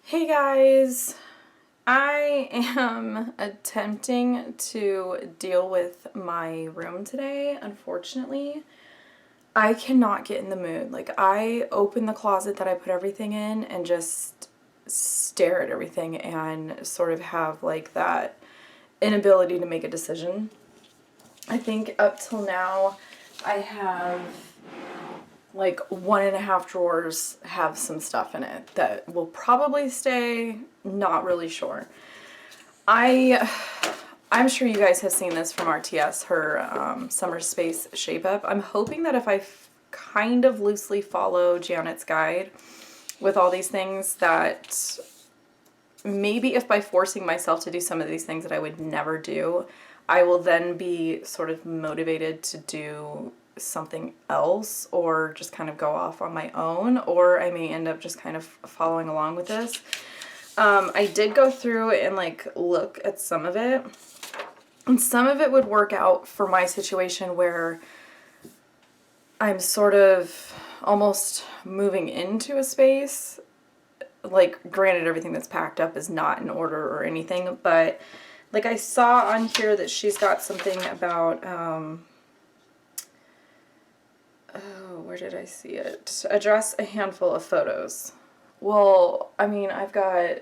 Hey guys, I am attempting to deal with my room today. Unfortunately, I cannot get in the mood. Like, I open the closet that I put everything in and just stare at everything and sort of have like that inability to make a decision. I think up till now I have like 1.5 drawers have some stuff in it that will probably stay, not really sure. I'm sure you guys have seen this from RTS, her summer space shape up. I'm hoping that if I kind of loosely follow Janet's guide with all these things, that maybe if by forcing myself to do some of these things that I would never do, I will then be sort of motivated to do something else or just kind of go off on my own, or I may end up just kind of following along with this. I did go through and like look at some of it, and some of it would work out for my situation where I'm sort of almost moving into a space. Like, granted, everything that's packed up is not in order or anything, but like I saw on here that she's got something about oh, where did I see it? Address a handful of photos. Well, I mean, I've got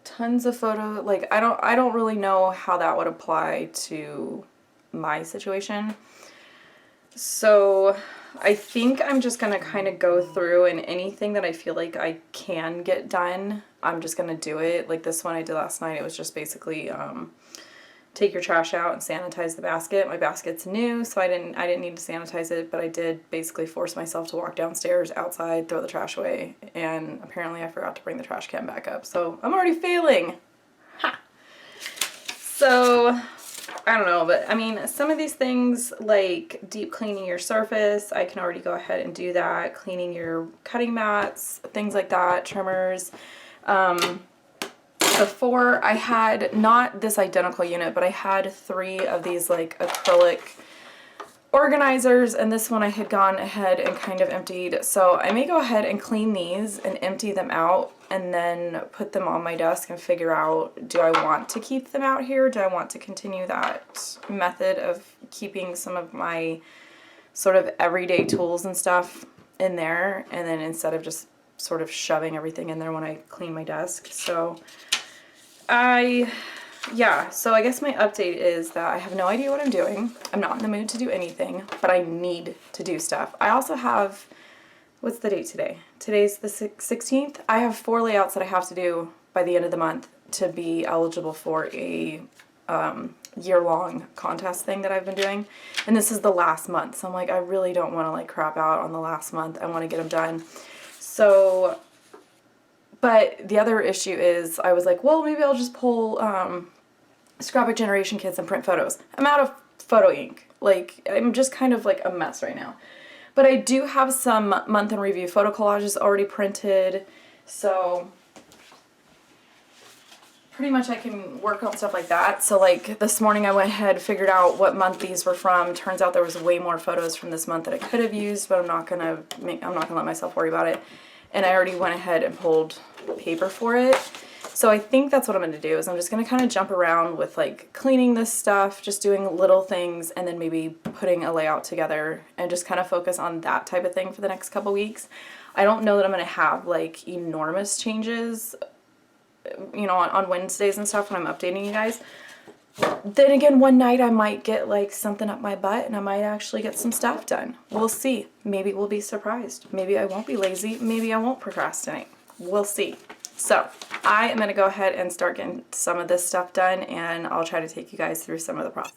tons of photos. Like, I don't really know how that would apply to my situation. So I think I'm just going to kind of go through, and anything that I feel like I can get done, I'm just going to do it. Like this one I did last night, it was just basically take your trash out and sanitize the basket. My basket's new, so I didn't need to sanitize it, but I did basically force myself to walk downstairs, outside, throw the trash away, and apparently I forgot to bring the trash can back up. So I'm already failing. Ha! So I don't know, but I mean, some of these things like deep cleaning your surface, I can already go ahead and do that. Cleaning your cutting mats, things like that, trimmers. Before I had not this identical unit, but I had 3 of these like acrylic organizers, and this one I had gone ahead and kind of emptied. So I may go ahead and clean these and empty them out and then put them on my desk and figure out, do I want to keep them out here? Do I want to continue that method of keeping some of my sort of everyday tools and stuff in there, and then instead of just sort of shoving everything in there when I clean my desk? So so I guess my update is that I have no idea what I'm doing. I'm not in the mood to do anything, but I need to do stuff. I also have, what's the date today? Today's the 16th. I have 4 layouts that I have to do by the end of the month to be eligible for a year-long contest thing that I've been doing. And this is the last month. So I'm like, I really don't want to like crap out on the last month. I want to get them done. So, but the other issue is I was like, well, maybe I'll just pull Scrapbook Generation kits and print photos. I'm out of photo ink. Like, I'm just kind of like a mess right now. But I do have some month in review photo collages already printed. So pretty much I can work on stuff like that. So like this morning I went ahead, figured out what month these were from. Turns out there was way more photos from this month that I could have used, but I'm not gonna let myself worry about it. And I already went ahead and pulled paper for it. So I think that's what I'm going to do, is I'm just going to kind of jump around with like cleaning this stuff, just doing little things, and then maybe putting a layout together and just kind of focus on that type of thing for the next couple weeks. I don't know that I'm going to have like enormous changes, you know, on Wednesdays and stuff when I'm updating you guys. Then again, one night I might get like something up my butt and I might actually get some stuff done. We'll see. Maybe we'll be surprised. Maybe I won't be lazy. Maybe I won't procrastinate. We'll see. So I am going to go ahead and start getting some of this stuff done, and I'll try to take you guys through some of the process.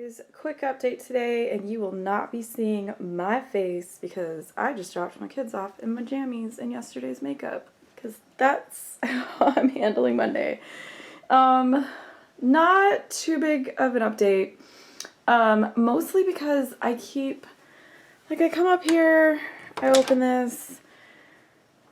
guys, quick update today, and you will not be seeing my face because I just dropped my kids off in my jammies and yesterday's makeup because that's how I'm handling Monday. Not too big of an update, mostly because I come up here, I open this,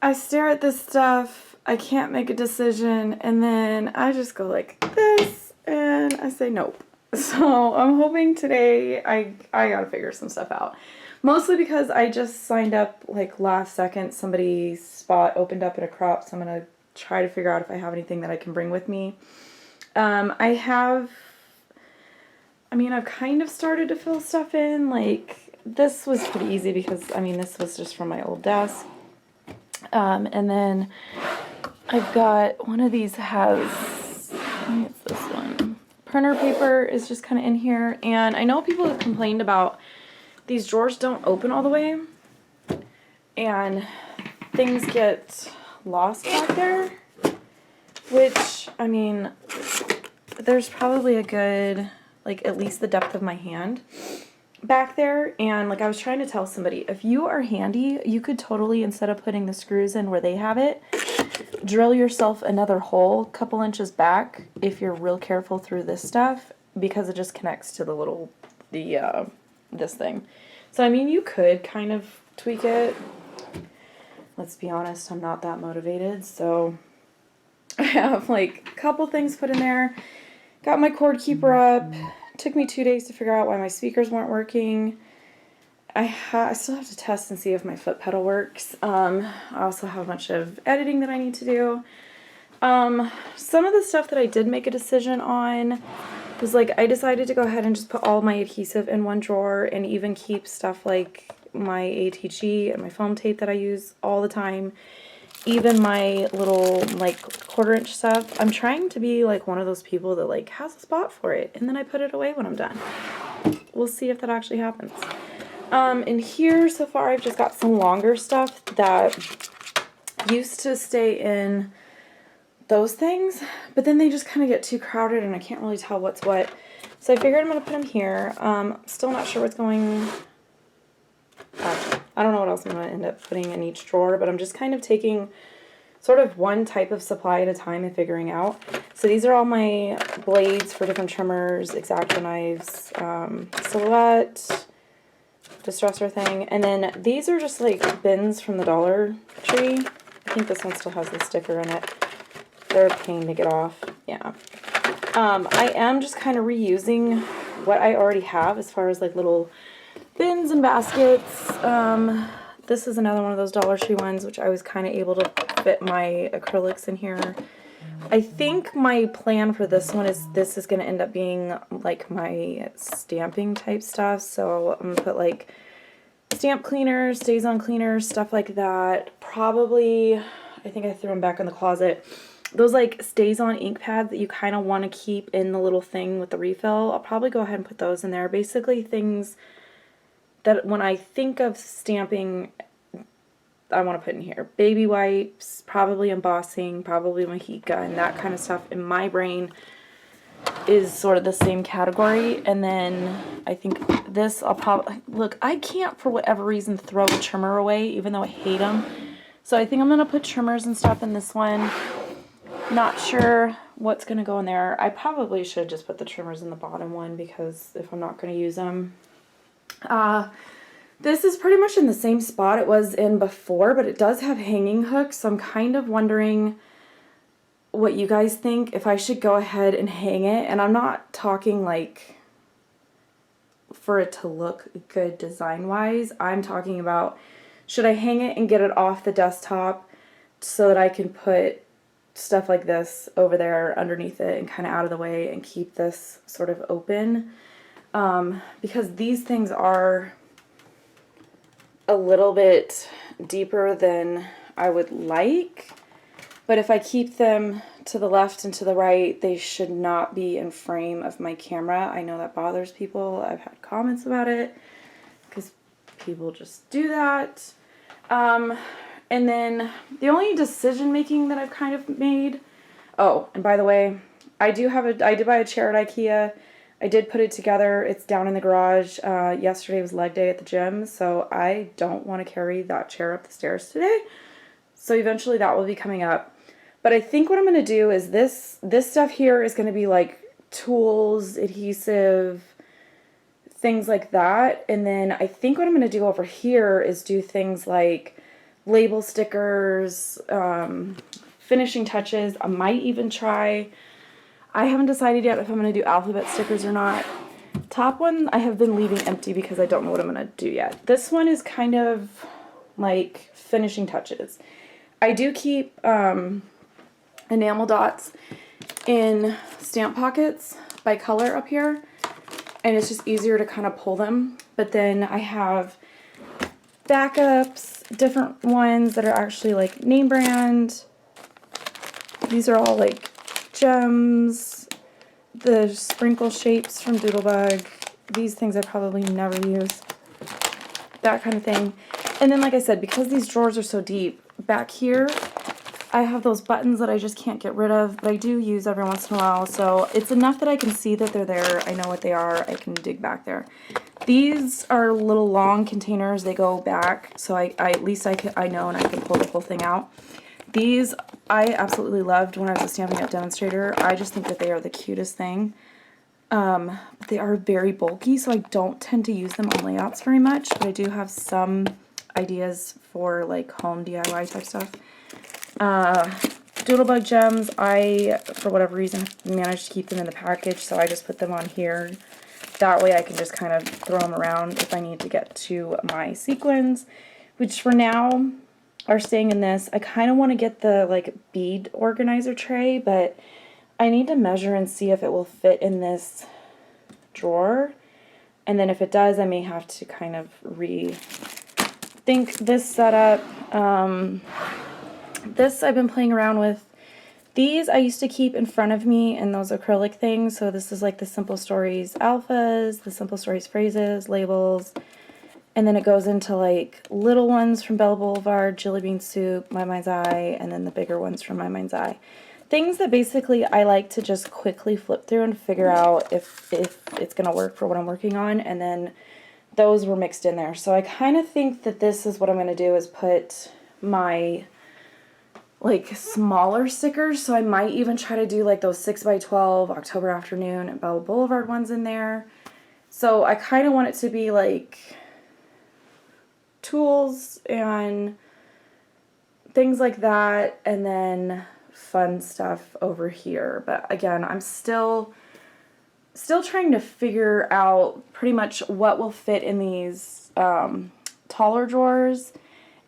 I stare at this stuff, I can't make a decision, and then I just go like this, and I say nope. So I'm hoping today I gotta figure some stuff out. Mostly because I just signed up like last second, somebody's spot opened up at a crop, so I'm gonna try to figure out if I have anything that I can bring with me. I've kind of started to fill stuff in. Like, this was pretty easy because, this was just from my old desk. And then I've got one of these has, I think it's this one. Printer paper is just kind of in here. And I know people have complained about these drawers don't open all the way. And things get lost back there. Which, there's probably a good, at least the depth of my hand back there. And I was trying to tell somebody, if you are handy, you could totally, instead of putting the screws in where they have it, drill yourself another hole a couple inches back if you're real careful through this stuff, because it just connects to this thing. So you could kind of tweak it. Let's be honest, I'm not that motivated, so I have a couple things put in there. Got my cord keeper up. Took me 2 days to figure out why my speakers weren't working. I still have to test and see if my foot pedal works. I also have a bunch of editing that I need to do. Some of the stuff that I did make a decision on was I decided to go ahead and just put all my adhesive in one drawer and even keep stuff like my ATG and my foam tape that I use all the time. Even my little 1/4 inch stuff. I'm trying to be one of those people that has a spot for it, and then I put it away when I'm done. We'll see if that actually happens. In here so far I've just got some longer stuff that used to stay in those things, but then they just kind of get too crowded and I can't really tell what's what. So I figured I'm going to put them here. Still not sure what's going. I don't know what else I'm going to end up putting in each drawer, but I'm just kind of taking sort of one type of supply at a time and figuring out. So these are all my blades for different trimmers, X-Acto knives, Silhouette, distresser thing. And then these are just bins from the Dollar Tree. I think this one still has the sticker in it. They're a pain to get off. Yeah. I am just kind of reusing what I already have as far as little bins and baskets. This is another one of those Dollar Tree ones, which I was kind of able to fit my acrylics in here. I think my plan for this one is going to end up being my stamping type stuff. So I'm going to put stamp cleaners, StazOn cleaners, stuff like that. Probably, I think I threw them back in the closet. Those StazOn ink pads that you kind of want to keep in the little thing with the refill. I'll probably go ahead and put those in there. Basically things that when I think of stamping, I want to put in here. Baby wipes, probably embossing, probably my heat gun, that kind of stuff in my brain is sort of the same category. And then I think this, I'll probably, look, I can't for whatever reason throw a trimmer away, even though I hate them. So I think I'm going to put trimmers and stuff in this one. Not sure what's going to go in there. I probably should just put the trimmers in the bottom one because if I'm not going to use them. This is pretty much in the same spot it was in before, but it does have hanging hooks, so I'm kind of wondering what you guys think, if I should go ahead and hang it. And I'm not talking for it to look good design-wise. I'm talking about, should I hang it and get it off the desktop so that I can put stuff like this over there underneath it and kind of out of the way and keep this sort of open. Because these things are a little bit deeper than I would like, but if I keep them to the left and to the right, they should not be in frame of my camera. I know that bothers people. I've had comments about it because people just do that. And then the only decision making that I've kind of made, oh, and by the way, I did buy a chair at IKEA. I did put it together. It's down in the garage. Yesterday was leg day at the gym, so I don't want to carry that chair up the stairs today. So eventually that will be coming up. But I think what I'm going to do is this stuff here is going to be like tools, adhesive, things like that. And then I think what I'm going to do over here is do things like label stickers, finishing touches. I might even try, I haven't decided yet if I'm going to do alphabet stickers or not. Top one I have been leaving empty because I don't know what I'm going to do yet. This one is kind of like finishing touches. I do keep enamel dots in stamp pockets by color up here, and it's just easier to kind of pull them. But then I have backups, different ones that are actually like name brand. These are all like gems, the sprinkle shapes from Doodlebug. These things I probably never use, that kind of thing. And then, like I said, because these drawers are so deep, back here I have those buttons that I just can't get rid of, but I do use every once in a while, so it's enough that I can see that they're there. I know what they are. I can dig back there. These are little long containers. They go back, so I at least I know, and I can pull the whole thing out. These I absolutely loved when I was a Stampin' Up! Demonstrator. I just think that they are the cutest thing. They are very bulky, so I don't tend to use them on layouts very much, but I do have some ideas for like home DIY type stuff. Doodlebug gems, I, for whatever reason, managed to keep them in the package, so I just put them on here. That way I can just kind of throw them around if I need to get to my sequins, which for now are staying in this. I kind of want to get the like bead organizer tray, but I need to measure and see if it will fit in this drawer. And then if it does, I may have to kind of rethink this setup. This I've been playing around with. These I used to keep in front of me in those acrylic things. So this is like the Simple Stories alphas, the Simple Stories phrases, labels, and then it goes into like little ones from Bella Boulevard, Jelly Bean Soup, My Mind's Eye, and then the bigger ones from My Mind's Eye. Things that basically I like to just quickly flip through and figure out if it's going to work for what I'm working on, and then those were mixed in there. So I kind of think that this is what I'm going to do, is put my like smaller stickers. So I might even try to do like those 6x12 October Afternoon and Bella Boulevard ones in there. So I kind of want it to be like tools and things like that, and then fun stuff over here. But again, I'm still trying to figure out pretty much what will fit in these taller drawers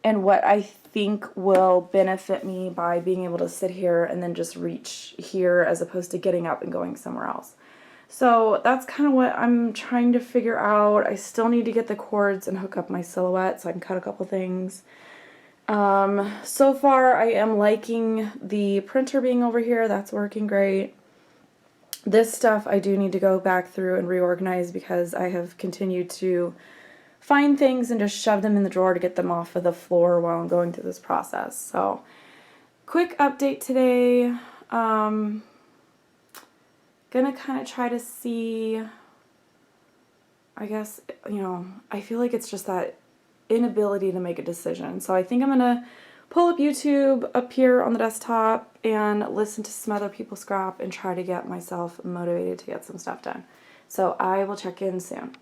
and what I think will benefit me by being able to sit here and then just reach here as opposed to getting up and going somewhere else. So that's kind of what I'm trying to figure out. I still need to get the cords and hook up my silhouette so I can cut a couple things. So far I am liking the printer being over here. That's working great. This stuff I do need to go back through and reorganize because I have continued to find things and just shove them in the drawer to get them off of the floor while I'm going through this process. So quick update today. Gonna kind of try to see, I guess, you know, I feel like it's just that inability to make a decision. So I think I'm gonna pull up YouTube up here on the desktop and listen to some other people scrap and try to get myself motivated to get some stuff done. So I will check in soon.